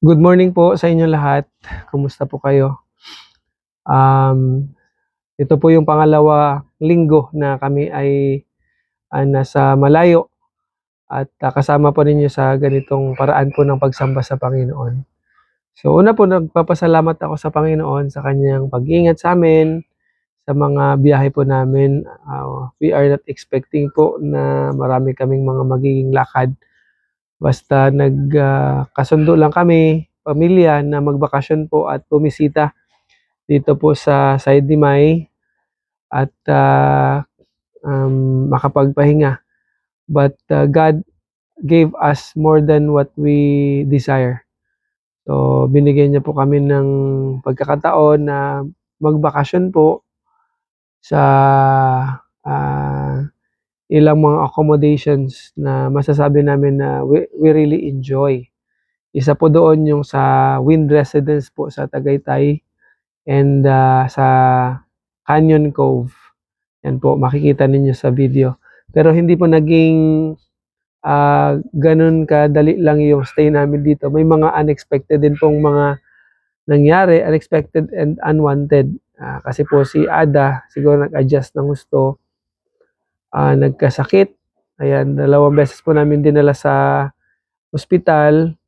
Good morning po sa inyo lahat. Kumusta po kayo? Um, Ito po yung pangalawa linggo na kami ay nasa malayo at kasama po ninyo sa ganitong paraan po ng pagsamba sa Panginoon. So una po, nagpapasalamat ako sa Panginoon sa kanyang pag-iingat sa amin, sa mga biyahe po namin. We are not expecting po na marami kaming mga magiging lakad. Basta kasundo lang kami, pamilya, na magbakasyon po at bumisita dito po sa Side ni May at makapagpahinga. But God gave us more than what we desire. So binigyan niya po kami ng pagkakataon na magbakasyon po sa ah, ilang mga accommodations na masasabi namin na we really enjoy. Isa po doon yung sa Wind Residence po sa Tagaytay and sa Canyon Cove. Yan po, makikita ninyo sa video. Pero hindi po naging ganun kadali lang yung stay namin dito. May mga unexpected din pong mga nangyari, unexpected and unwanted. Kasi po si Ada, siguro nag-adjust ng gusto, nagkasakit. Ayan, 2 beses po namin dinala sa ospital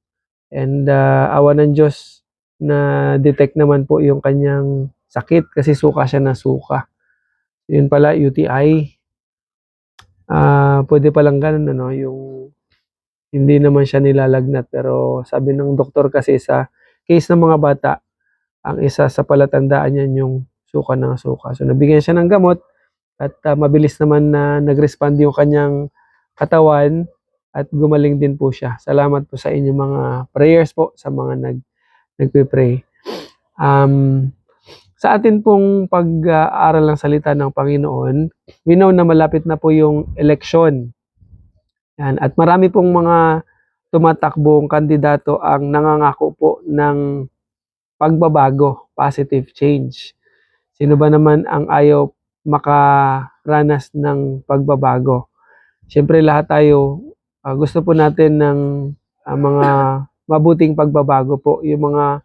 and awa ng Diyos na detect naman po yung kanyang sakit kasi suka siya na suka. Yun pala, UTI. Pwede palang ganun ano, yung hindi naman siya nilalagnat, pero sabi ng doktor kasi sa case ng mga bata, ang isa sa palatandaan niyan yung suka ng suka. So nabigyan siya ng gamot at mabilis naman na nag-respond yung kanyang katawan at gumaling din po siya. Salamat po sa inyong mga prayers po, sa mga nagpe-pray. Sa atin pong pag-aaral ng salita ng Panginoon, we know na malapit na po yung eleksyon. Yan. At marami pong mga tumatakbong kandidato ang nangangako po ng pagbabago, positive change. Sino ba naman ang ayaw makaranas ng pagbabago? Siyempre lahat tayo gusto po natin ng mga mabuting pagbabago po, yung mga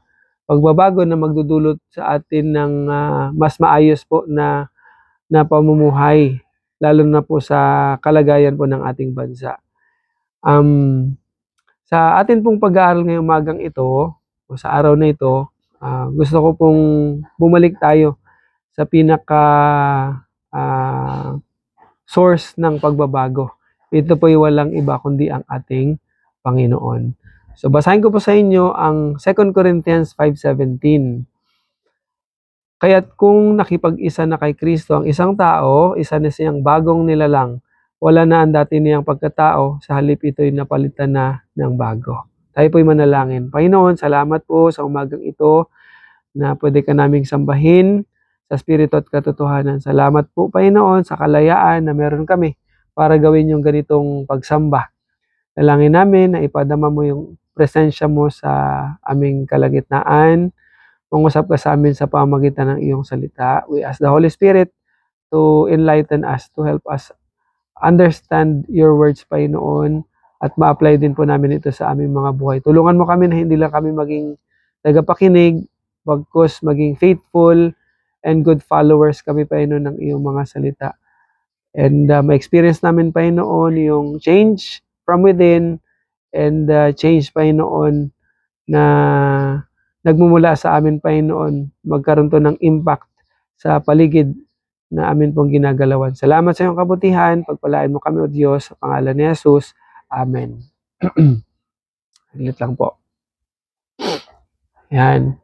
pagbabago na magdudulot sa atin ng mas maayos po na pamumuhay, lalo na po sa kalagayan po ng ating bansa. Sa atin pong pag-aaral ngayong umagang ito, o sa araw na ito, gusto ko pong bumalik tayo sa pinaka source ng pagbabago. Ito po ay walang iba kundi ang ating Panginoon. So basahin ko po sa inyo ang 2 Corinthians 5:17. Kaya't kung nakipag-isa na kay Kristo ang isang tao, isa na siyang bagong nilalang. Wala na ang dati niyang pagkatao, sa halip ito'y napalitan na ng bago. Tayo po'y manalangin. Panginoon, salamat po sa umagang ito na pwede ka naming sambahin sa Espiritu at katotohanan. Salamat po, Panginoon, sa kalayaan na meron kami para gawin yung ganitong pagsamba. Dalangin namin na ipadama mo yung presensya mo sa aming kalagitnaan. Mangusap ka sa amin sa pamamagitan ng iyong salita. We ask the Holy Spirit to enlighten us, to help us understand your words, Panginoon, at ma-apply din po namin ito sa aming mga buhay. Tulungan mo kami na hindi lang kami maging tagapakinig, bagkus maging faithful and good followers kami, Panginoon, ng iyong mga salita. And ma-experience namin, Panginoon, yung change from within and change, Panginoon, na nagmumula sa amin, Panginoon, magkaroon to ng impact sa paligid na amin pong ginagalawan. Salamat sa iyong kabutihan. Pagpalain mo kami, O Diyos, sa pangalan ni Jesus. Amen. Saglit lang po. Yan.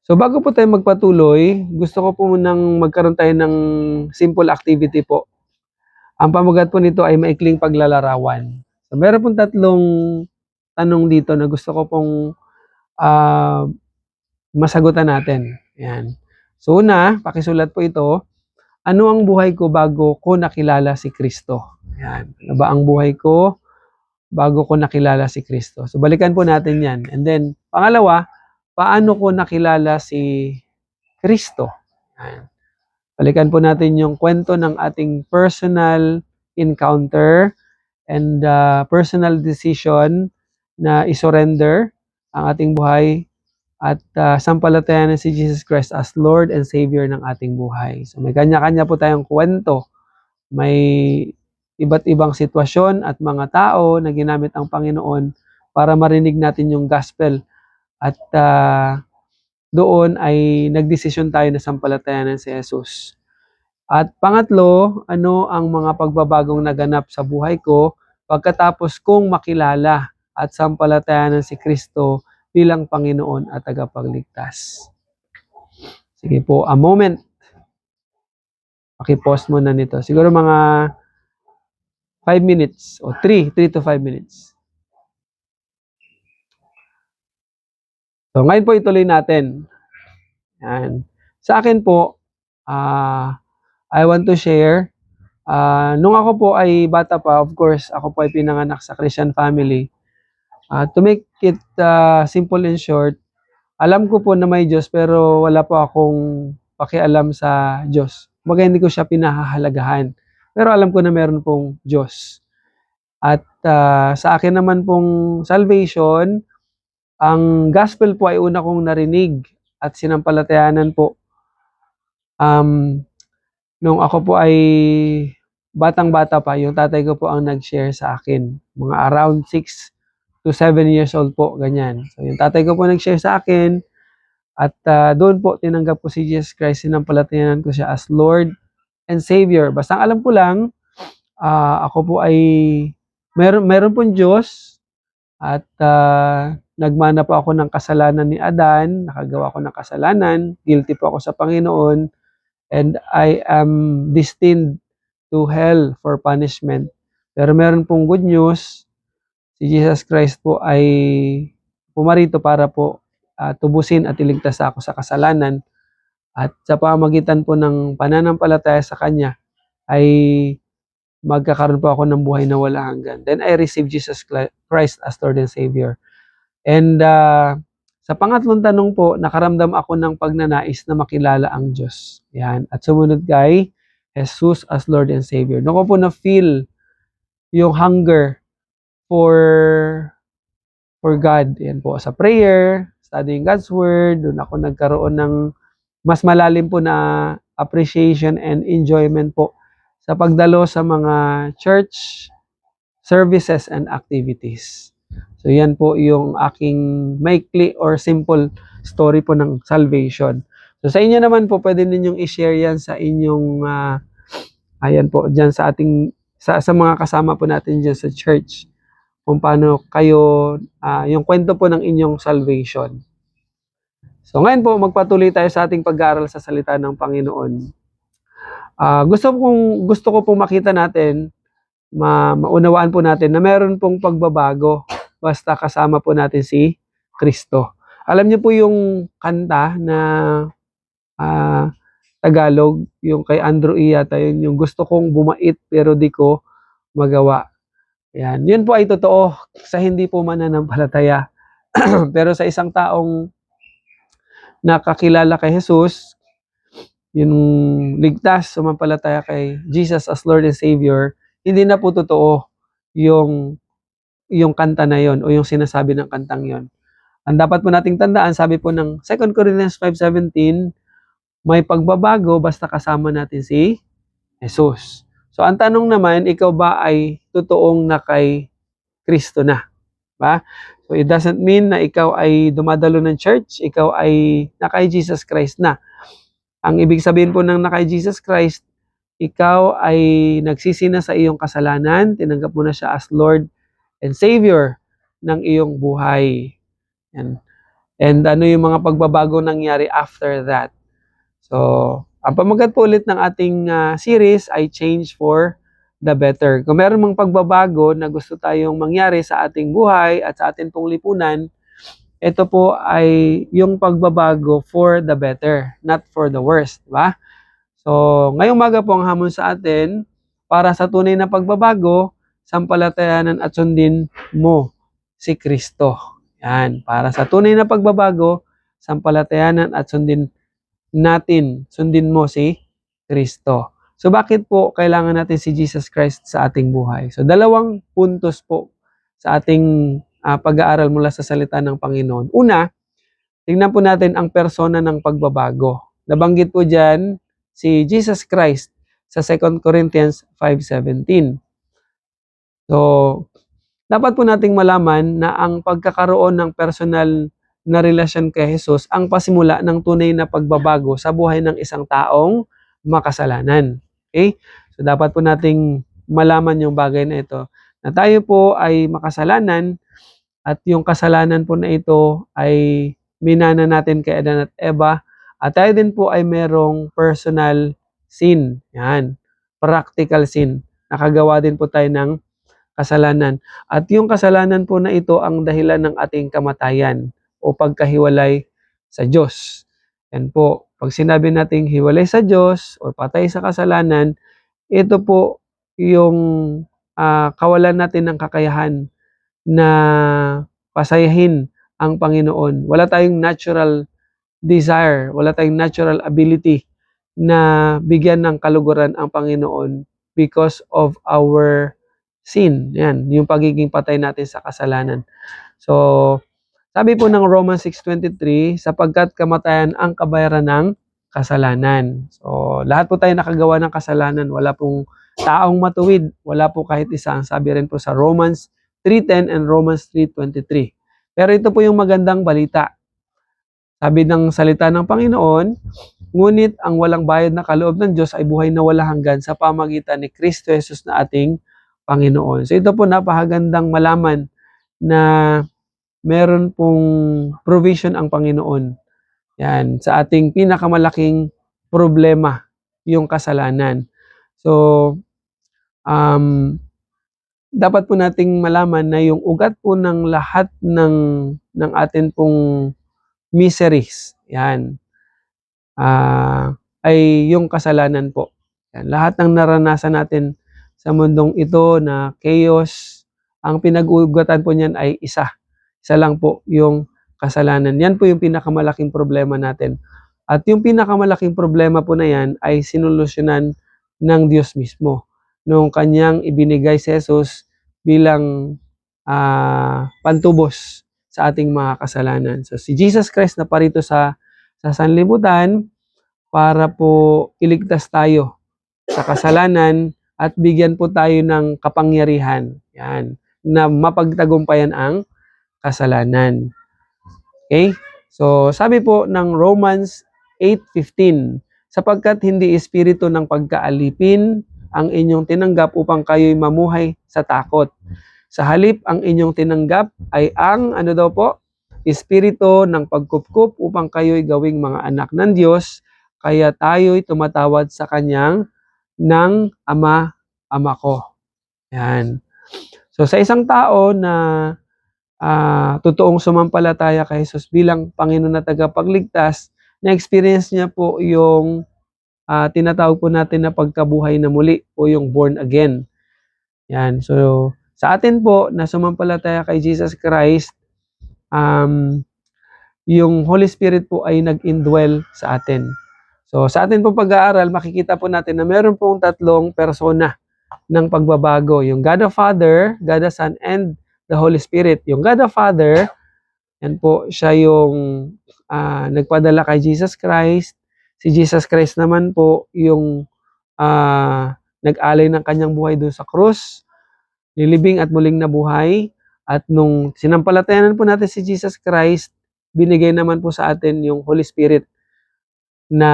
So bago po tayo magpatuloy, gusto ko po munang magkaroon tayo ng simple activity po. Ang pamagat po nito ay maikling paglalarawan. So meron pong 3 tanong dito na gusto ko pong masagutan natin. Yan. So una, pakisulat po ito. Ano ang buhay ko bago ko nakilala si Kristo? Yan. Ano ba ang buhay ko bago ko nakilala si Kristo? So balikan po natin yan. And then, pangalawa, paano ko nakilala si Kristo? Yan. Balikan po natin yung kwento ng ating personal encounter and personal decision na isurrender ang ating buhay at sampalatayanan si Jesus Christ as Lord and Savior ng ating buhay. So may kanya-kanya po tayong kwento. May iba't ibang sitwasyon at mga tao na ginamit ang Panginoon para marinig natin yung gospel. At doon ay nagdesisyon tayo na sampalatayanan si Jesus. At pangatlo, ano ang mga pagbabagong naganap sa buhay ko pagkatapos kong makilala at sampalatayanan si Kristo bilang Panginoon at tagapagligtas. Sige po, a moment. Paki-pause muna nito. Siguro mga 5 minutes o 3 to 5 minutes. So ngayon po ituloy natin. Yan. Sa akin po, I want to share, nung ako po ay bata pa, of course, ako po ay pinanganak sa Christian family. To make it simple and short, alam ko po na may Diyos pero wala po akong pakialam sa Diyos. Kumbaga hindi ko siya pinahahalagahan. Pero alam ko na meron pong Diyos. At sa akin naman pong salvation, ang gospel po ay una kong narinig at sinampalatayanan po. Nung ako po ay batang-bata pa, yung tatay ko po ang nag-share sa akin. Mga around 6 to 7 years old po, ganyan. So yung tatay ko po nag-share sa akin at doon po tinanggap ko si Jesus Christ, sinampalatayanan ko siya as Lord and Savior. Basta alam ko lang, ako po ay meron pong Diyos at nagmana po ako ng kasalanan ni Adan, nakagawa ko ng kasalanan, guilty po ako sa Panginoon, and I am destined to hell for punishment. Pero meron pong good news, si Jesus Christ po ay pumarito para po tubusin at iligtas ako sa kasalanan. At sa pamamagitan po ng pananampalataya sa Kanya, ay magkakaroon po ako ng buhay na wala hanggan. Then I received Jesus Christ as Lord and Savior. And sa pangatlong tanong po, nakaramdam ako ng pagnanais na makilala ang Diyos. Yan. At sumunod kay Jesus as Lord and Savior. Doon ko po na-feel yung hunger for God. Yan po, sa prayer, studying God's Word, doon ako nagkaroon ng mas malalim po na appreciation and enjoyment po sa pagdalo sa mga church services and activities. So yan po yung aking maikli or simple story po ng salvation. So sa inyo naman po, pwede ninyong i-share yan sa inyong, ayan po, dyan sa ating, sa mga kasama po natin dyan sa church. Kung paano kayo, yung kwento po ng inyong salvation. So ngayon po, magpatuloy tayo sa ating pag-aaral sa salita ng Panginoon. Gusto ko pong makita natin, maunawaan po natin na meron pong pagbabago basta kasama po natin si Kristo. Alam niyo po yung kanta na Tagalog, yung kay Andrew Iyata, yung gusto kong bumait pero di ko magawa. Yan. Yun po ay totoo sa hindi po mananampalataya. Pero sa isang taong nakakilala kay Jesus, yung ligtas, sumampalataya kay Jesus as Lord and Savior, hindi na po totoo yung kanta na yon o yung sinasabi ng kantang yon. Ang dapat po nating tandaan, sabi po ng 2 Corinthians 5:17, may pagbabago basta kasama natin si Jesus. So ang tanong naman, ikaw ba ay totoong na kay Kristo na? Ba? So it doesn't mean na ikaw ay dumadalo ng church, ikaw ay nakay Jesus Christ na. Ang ibig sabihin po ng nakay Jesus Christ, ikaw ay nagsisi na sa iyong kasalanan, tinanggap mo na siya as Lord and Savior ng iyong buhay. And ano yung mga pagbabago nangyari after that? So, ang pamagat po ulit ng ating series ay Change for the Better. Kung meron mang pagbabago na gusto tayong mangyari sa ating buhay at sa ating pong lipunan, ito po ay yung pagbabago for the better, not for the worst, diba? So, ngayong maga po ang hamon sa atin, para sa tunay na pagbabago, sampalatayanan at sundin mo si Kristo. Yan, para sa tunay na pagbabago, sampalatayanan at sundin mo si Kristo. So bakit po kailangan natin si Jesus Christ sa ating buhay? So dalawang puntos po sa ating pag-aaral mula sa salita ng Panginoon. Una, tingnan po natin ang persona ng pagbabago. Nabanggit po dyan si Jesus Christ sa 2 Corinthians 5:17. So, dapat po nating malaman na ang pagkakaroon ng personal na relasyon kay Jesus ang pasimula ng tunay na pagbabago sa buhay ng isang taong makasalanan. Okay? So, dapat po nating malaman yung bagay na ito, na tayo po ay makasalanan at yung kasalanan po na ito ay minana natin kay Adan at Eva, at tayo din po ay merong personal sin. Yan. Practical sin. Nakagawa din po tayo ng kasalanan. At yung kasalanan po na ito ang dahilan ng ating kamatayan o pagkahiwalay sa Diyos. Yan po. Pag sinabi nating hiwalay sa Diyos o patay sa kasalanan, ito po yung kawalan natin ng kakayahan na pasayahin ang Panginoon. Wala tayong natural desire, wala tayong natural ability na bigyan ng kaluguran ang Panginoon because of our sin. Yan, yung pagiging patay natin sa kasalanan. So, sabi po ng Romans 6:23, sapagkat kamatayan ang kabayaran ng kasalanan. So, lahat po tayo nakagawa ng kasalanan. Wala pong taong matuwid. Wala po kahit isa. Ang sabi rin po sa Romans 3:10 and Romans 3:23. Pero ito po yung magandang balita. Sabi ng salita ng Panginoon, ngunit ang walang bayad na kaloob ng Diyos ay buhay na walang hanggan sa pamagitan ni Kristo Jesus na ating Panginoon. So ito po napakagandang malaman na meron pong provision ang Panginoon. Yan, sa ating pinakamalaking problema, yung kasalanan. So, dapat po nating malaman na yung ugat po ng lahat ng atin pong miseries, yan, ay yung kasalanan po. Yan, lahat ng naranasan natin sa mundong ito na chaos, ang pinag-ugatan po niyan ay isa. Isa lang po yung kasalanan. Yan po yung pinakamalaking problema natin. At yung pinakamalaking problema po na yan ay sinolusyonan ng Diyos mismo. Nung kanyang ibinigay si Jesus bilang pantubos sa ating mga kasalanan. So si Jesus Christ na parito sa sanlibutan para po iligtas tayo sa kasalanan at bigyan po tayo ng kapangyarihan. Yan, na mapagtagumpayan ang kasalanan. Okay? So, sabi po ng Romans 8:15, sapagkat hindi espiritu ng pagkaalipin ang inyong tinanggap upang kayo'y mamuhay sa takot. Sa halip, ang inyong tinanggap ay ang, ano daw po? Espiritu ng pagkupkup upang kayo'y gawing mga anak ng Diyos, kaya tayo'y tumatawad sa Kanyang ng Ama, Ama ko. Yan. So, sa isang tao na totoong sumampalataya kay Jesus bilang Panginoon na tagapagligtas, na-experience niya po yung tinatawag po natin na pagkabuhay na muli o yung born again. Yan. So, sa atin po na sumampalataya kay Jesus Christ, yung Holy Spirit po ay nag-indwell sa atin. So, sa atin pong pag-aaral, makikita po natin na meron pong tatlong persona ng pagbabago. Yung God the Father, God the Son, and the Holy Spirit. Yung God the Father, yan po, siya yung nagpadala kay Jesus Christ. Si Jesus Christ naman po yung nag-alay ng kanyang buhay doon sa krus, nilibing at muling nabuhay. At nung sinampalatayanan po natin si Jesus Christ, binigay naman po sa atin yung Holy Spirit na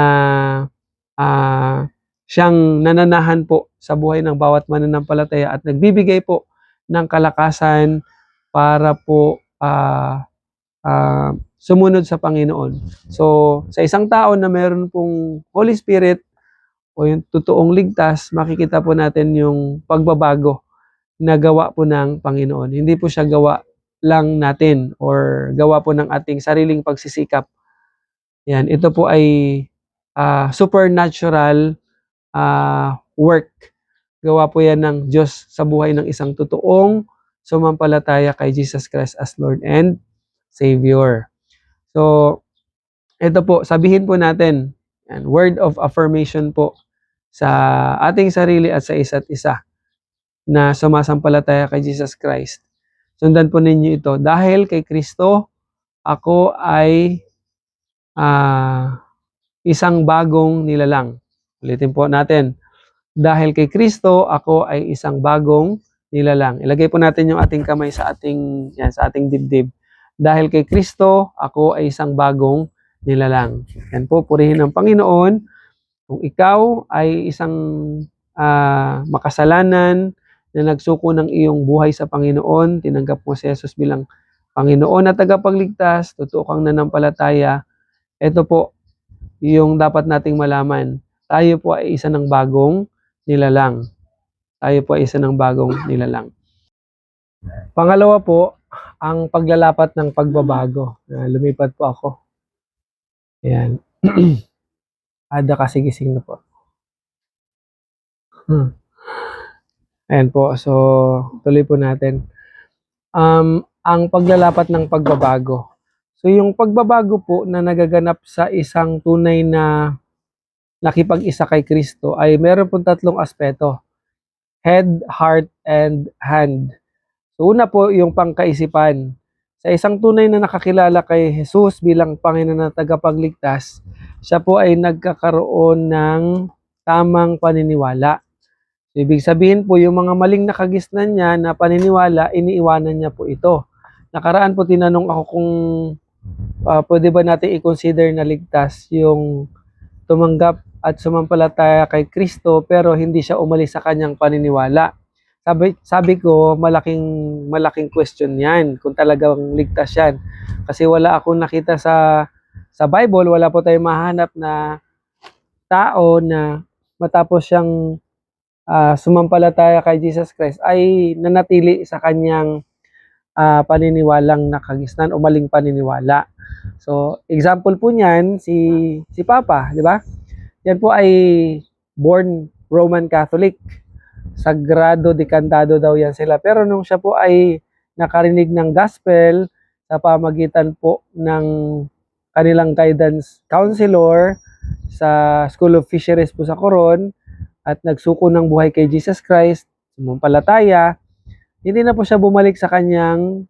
siyang nananahan po sa buhay ng bawat mananampalataya at nagbibigay po ng kalakasan para po sumunod sa Panginoon. So, sa isang tao na meron pong Holy Spirit o yung totoong ligtas, makikita po natin yung pagbabago na gawa po ng Panginoon. Hindi po siya gawa lang natin or gawa po ng ating sariling pagsisikap. Yan, ito po ay supernatural work. Gawa po yan ng Diyos sa buhay ng isang totoong sumampalataya kay Jesus Christ as Lord and Savior. So, ito po, sabihin po natin, yan, word of affirmation po sa ating sarili at sa isa't isa na sumasampalataya kay Jesus Christ. Sundan po ninyo ito. Dahil kay Kristo, ako ay isang bagong nilalang. Ulitin po natin. Dahil kay Kristo, ako ay isang bagong nilalang. Ilagay po natin yung ating kamay sa ating dibdib. Dahil kay Kristo, ako ay isang bagong nilalang. Yan po, purihin ng Panginoon. Kung ikaw ay isang makasalanan na nagsuko ng iyong buhay sa Panginoon, tinanggap mo si Jesus bilang Panginoon at tagapagligtas, totoo kang nanampalataya, ito po yung dapat nating malaman. Tayo po ay isa ng bagong nilalang. Tayo po ay isa ng bagong nilalang. Pangalawa po, ang paglalapat ng pagbabago. Lumipat po ako. Ayan. Ada kasigising na po. Ayan po. So, tuloy po natin. Ang paglalapat ng pagbabago. So, yung pagbabago po na nagaganap sa isang tunay na nakipag-isa kay Kristo ay meron pong tatlong aspeto. Head, heart, and hand. So, una po yung pangkaisipan. Sa isang tunay na nakakilala kay Jesus bilang Panginoon na tagapagligtas, siya po ay nagkakaroon ng tamang paniniwala. So, ibig sabihin po, yung mga maling nakagisnan niya na paniniwala, iniiwanan niya po ito. Nakaraan po tinanong ako kung pwede ba natin i-consider na ligtas yung tumanggap at sumampalataya kay Kristo pero hindi siya umalis sa kanyang paniniwala. Sabi ko, malaking question yan kung talagang ligtas yan. Kasi wala akong nakita sa Bible, wala po tayong mahanap na tao na matapos siyang sumampalataya kay Jesus Christ ay nanatili sa kanyang paniniwalang nakagisnan o maling paniniwala. So, example po niyan, si Papa, di ba? Yan po ay born Roman Catholic. Sagrado, dekantado daw yan sila. Pero nung siya po ay nakarinig ng gospel sa pamagitan po ng kanilang guidance counselor sa School of Fisheries po sa Coron at nagsuko ng buhay kay Jesus Christ, sumampalataya, hindi na po siya bumalik sa kanyang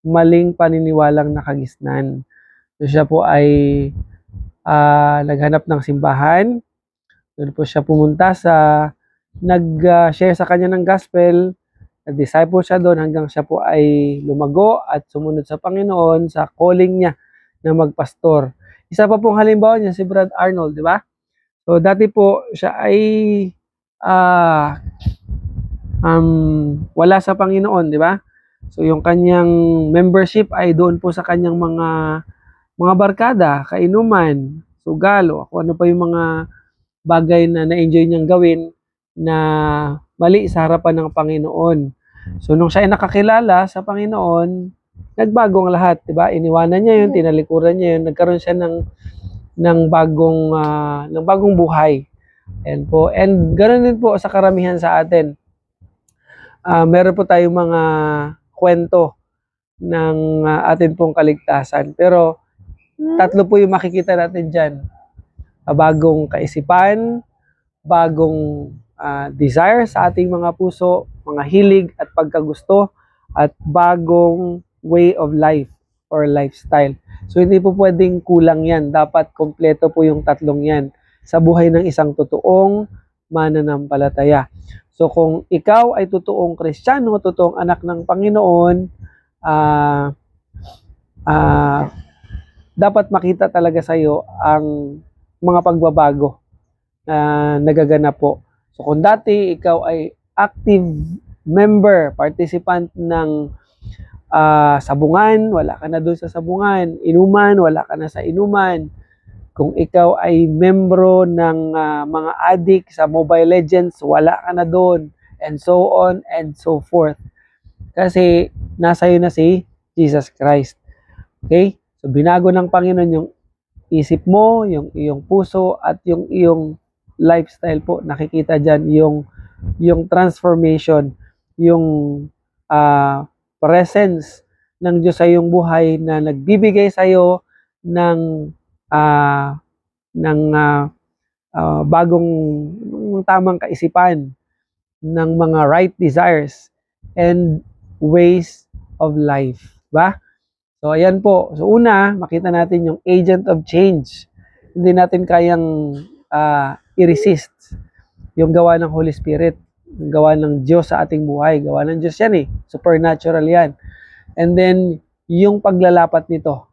maling paniniwalang nakagisnan. So siya po ay naghanap ng simbahan. Doon po siya pumunta nag-share sa kanya ng gospel, nag-disciple siya doon hanggang siya po ay lumago at sumunod sa Panginoon sa calling niya na magpastor. Isa pa pong halimbawa niya si Brad Arnold, di ba? So dati po siya ay wala sa Panginoon, di ba? So yung kanyang membership ay doon po sa kanyang mga barkada, kainuman, sugalo, kung ano pa yung mga bagay na na-enjoy niyang gawin na mali sa harapan ng Panginoon. So nung siya ay nakakilala sa Panginoon, nagbago ang lahat, 'di ba? Iniwanan niya 'yun, tinalikuran niya 'yun, nagkaroon siya ng bagong buhay. And ganoon din po sa karamihan sa atin. Meron po tayong mga kwento ng atin pong kaligtasan. Pero tatlo po yung makikita natin diyan. Bagong kaisipan, bagong desire sa ating mga puso, mga hilig at pagkagusto, at bagong way of life or lifestyle. So hindi po pwedeng kulang yan. Dapat kompleto po yung tatlong yan sa buhay ng isang totoong mananampalataya. So kung ikaw ay totoong Kristiyano, totoong anak ng Panginoon, dapat makita talaga sa iyo ang mga pagbabago na nagaganap po. So kung dati ikaw ay active member, participant ng sabungan, wala ka na doon sa sabungan, inuman, wala ka na sa inuman. Kung ikaw ay membro ng mga addict sa Mobile Legends, wala ka na doon, and so on and so forth. Kasi nasa iyo na si Jesus Christ. Okay? So binago ng Panginoon yung isip mo, yung iyong puso, at yung iyong lifestyle po. Nakikita dyan yung transformation, yung presence ng Diyos sa iyong buhay na nagbibigay sa iyo ng bagong tamang kaisipan, ng mga right desires and ways of life. Diba? So, ayan po. So, una, makita natin yung agent of change. Hindi natin kayang i-resist yung gawa ng Holy Spirit, yung gawa ng Diyos sa ating buhay. Gawa ng Diyos yan eh. Supernatural yan. And then, yung paglalapat nito.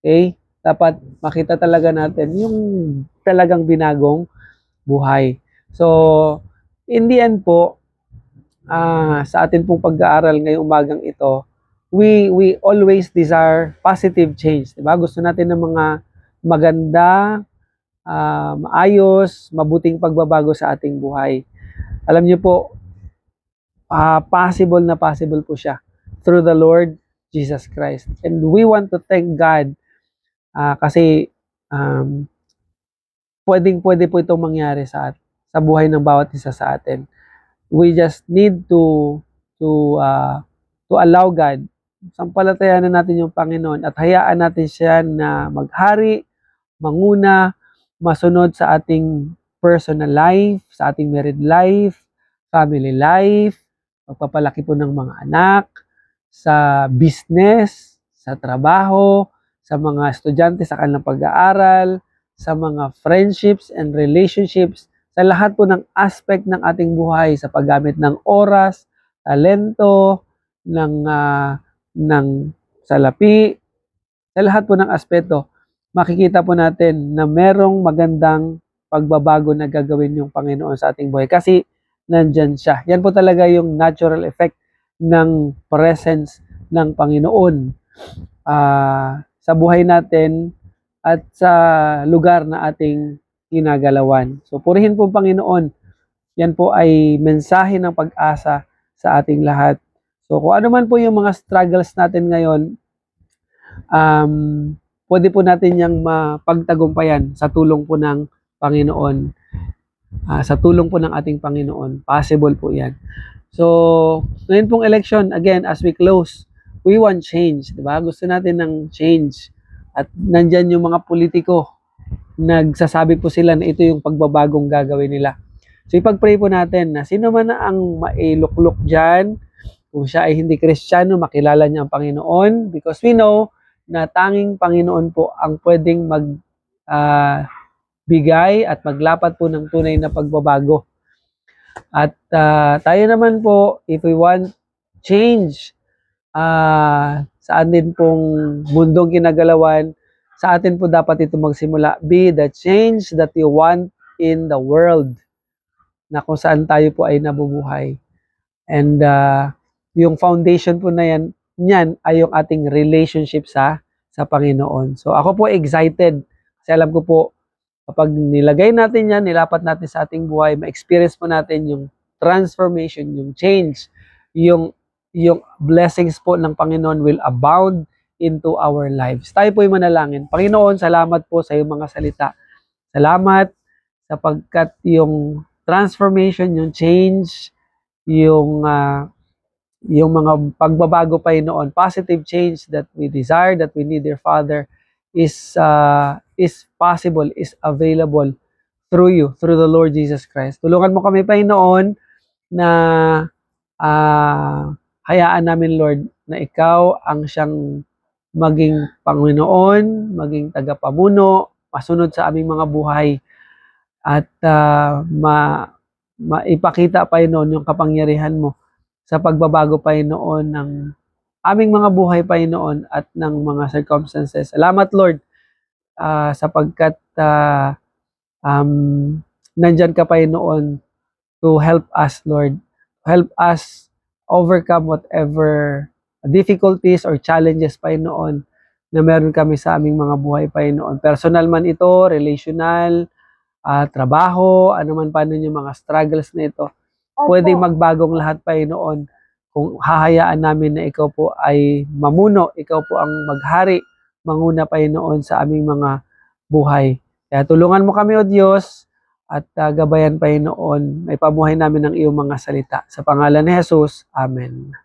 Okay? Dapat makita talaga natin yung talagang binagong buhay. So, in the end po, sa atin pong pag-aaral ngayong umagang ito, we always desire positive change. Diba? Gusto natin ng mga maganda, maayos, mabuting pagbabago sa ating buhay. Alam niyo po, possible po siya through the Lord Jesus Christ. And we want to thank God kasi pwedeng-pwede po itong mangyari sa buhay ng bawat isa sa atin. We just need to allow God. Sampalatayanan natin yung Panginoon at hayaan natin siya na maghari, manguna, masunod sa ating personal life, sa ating married life, family life, pagpapalaki po ng mga anak, sa business, sa trabaho, sa mga estudyante sa kanilang pag-aaral, sa mga friendships and relationships, sa lahat po ng aspect ng ating buhay, sa paggamit ng oras, talento, ng salapi, sa lahat po ng aspeto, makikita po natin na merong magandang pagbabago na gagawin yung Panginoon sa ating buhay. Kasi nandyan siya. Yan po talaga yung natural effect ng presence ng Panginoon sa buhay natin at sa lugar na ating ginagalawan. So purihin po Panginoon. Yan po ay mensahe ng pag-asa sa ating lahat. So kung ano man po yung mga struggles natin ngayon, pwede po natin yung mapagtagumpayan sa tulong po ng Panginoon. Sa tulong po ng ating Panginoon. Possible po yan. So, ngayon pong election, again, as we close, we want change. Diba? Gusto natin ng change. At nandyan yung mga politiko, nagsasabi po sila na ito yung pagbabagong gagawin nila. So, ipag-pray po natin na sino man ang mailuklok dyan, kung siya ay hindi Kristiyano, makilala niya ang Panginoon because we know na tanging Panginoon po ang pwedeng bigay at maglapat po ng tunay na pagbabago. At tayo naman po, if we want change sa atin pong mundong kinagalawan, sa atin po dapat ito magsimula. Be the change that you want in the world na kung saan tayo po ay nabubuhay. And yung foundation po na yan ay yung ating relationship sa Panginoon. So ako po excited kasi alam ko po kapag nilagay natin yan, nilapat natin sa ating buhay, ma-experience po natin yung transformation, yung change, yung blessings po ng Panginoon will abound into our lives. Tayo po yung manalangin. Panginoon, salamat po sa iyong mga salita. Salamat sapagkat yung transformation, yung change, yung mga pagbabago pa noon, positive change that we desire, that we need, dear Father, is possible, is available through you, through the Lord Jesus Christ. Tulungan mo kami, Panginoon, na hayaan namin, Lord, na ikaw ang siyang maging Panginoon, maging tagapamuno, masunod sa aming mga buhay, at maipakita, Panginoon, yung kapangyarihan mo sa pagbabago, Panginoon, ng aming mga buhay, Panginoon, at ng mga circumstances. Salamat, Lord, sapagkat nandyan ka, Panginoon, to help us, Lord. Help us overcome whatever difficulties or challenges, Panginoon, na meron kami sa aming mga buhay, Panginoon. Personal man ito, relational, trabaho, anuman pa nun yung mga struggles na ito. Pwedeng magbagong lahat, Panginoon, kung hahayaan namin na ikaw po ay mamuno, ikaw po ang maghari, manguna, Panginoon, sa aming mga buhay. Kaya tulungan mo kami, O Diyos, at gabayan, Panginoon, may pamuhay namin ng iyong mga salita. Sa pangalan ni Jesus, Amen.